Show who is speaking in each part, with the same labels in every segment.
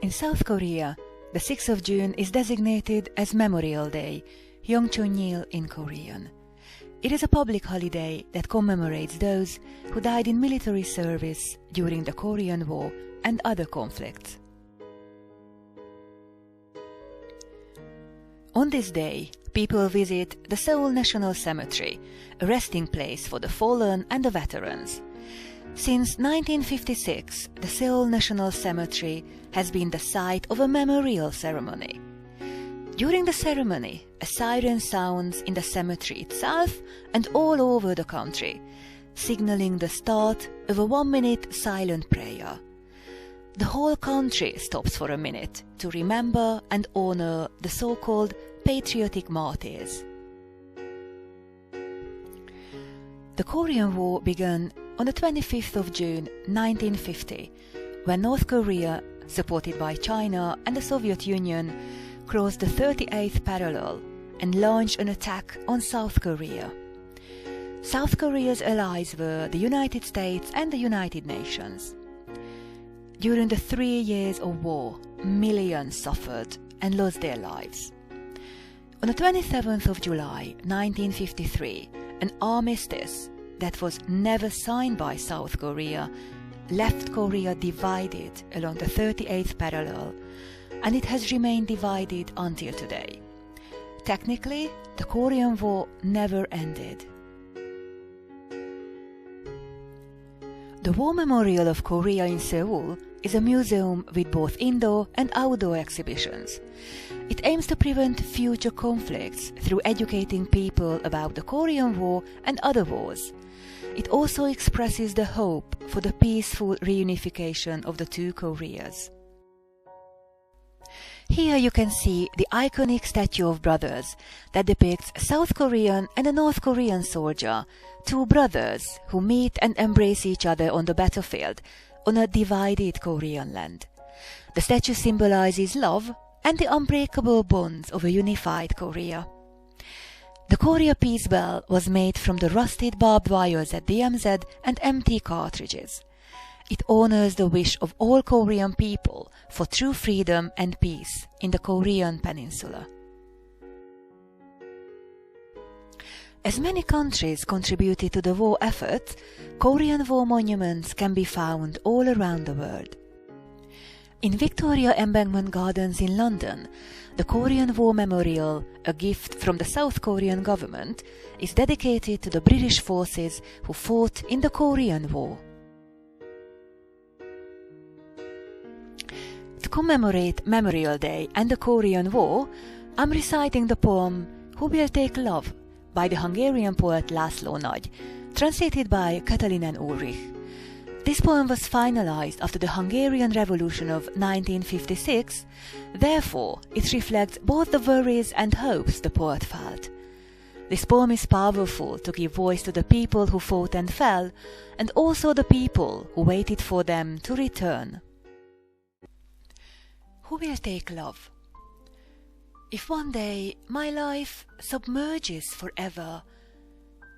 Speaker 1: In South Korea, the 6th of June is designated as Memorial Day, Yongchonil in Korean. It is a public holiday that commemorates those who died in military service during the Korean War and other conflicts. On this day, people visit the Seoul National Cemetery, a resting place for the fallen and the veterans. Since 1956, the Seoul National Cemetery has been the site of a memorial ceremony. During the ceremony, a siren sounds in the cemetery itself and all over the country, signaling the start of a 1-minute silent prayer. The whole country stops for a minute to remember and honor the so-called patriotic martyrs. The Korean War began on the 25th of June 1950, when North Korea, supported by China and the Soviet Union, crossed the 38th parallel and launched an attack on South Korea. South Korea's allies were the United States and the United Nations. During the 3 years of war, millions suffered and lost their lives. On the 27th of July 1953, an armistice that was never signed by South Korea left Korea divided along the 38th parallel, and it has remained divided until today. Technically, the Korean War never ended. The War Memorial of Korea in Seoul is a museum with both indoor and outdoor exhibitions. It aims to prevent future conflicts through educating people about the Korean War and other wars. It also expresses the hope for the peaceful reunification of the two Koreas. Here you can see the iconic statue of brothers that depicts a South Korean and a North Korean soldier, two brothers who meet and embrace each other on the battlefield on a divided Korean land. The statue symbolizes love and the unbreakable bonds of a unified Korea. The Korea Peace Bell was made from the rusted barbed wires at DMZ and empty cartridges. It honors the wish of all Korean people for true freedom and peace in the Korean peninsula. As many countries contributed to the war effort, Korean War monuments can be found all around the world. In Victoria Embankment Gardens in London, the Korean War Memorial, a gift from the South Korean government, is dedicated to the British forces who fought in the Korean War. To commemorate Memorial Day and the Korean War, I'm reciting the poem Who Will Take Love by the Hungarian poet Laszlo Nagy, translated by Katalin N. Ullrich. This poem was finalised after the Hungarian Revolution of 1956, therefore it reflects both the worries and hopes the poet felt. This poem is powerful to give voice to the people who fought and fell, and also the people who waited for them to return. Who will take love? If one day my life submerges forever,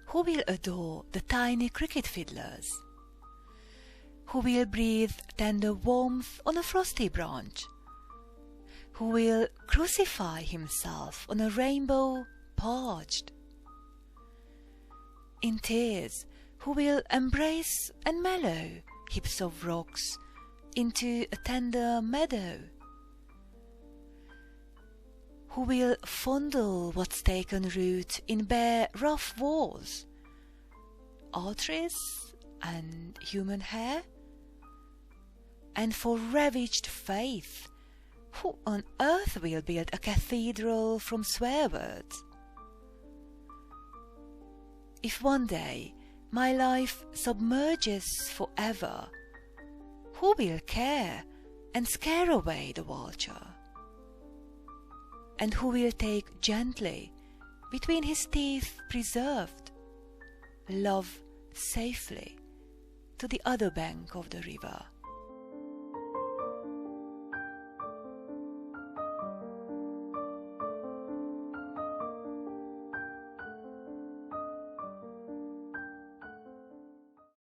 Speaker 1: who will adore the tiny cricket fiddlers? Who will breathe tender warmth on a frosty branch? Who will crucify himself on a rainbow parched? In tears, who will embrace and mellow heaps of rocks into a tender meadow? Who will fondle what's taken root in bare, rough walls? Arteries and human hair? And for ravaged faith, who on earth will build a cathedral from swear words? If one day my life submerges forever, who will care and scare away the vulture? And who will take gently, between his teeth preserved, love safely to the other bank of the river?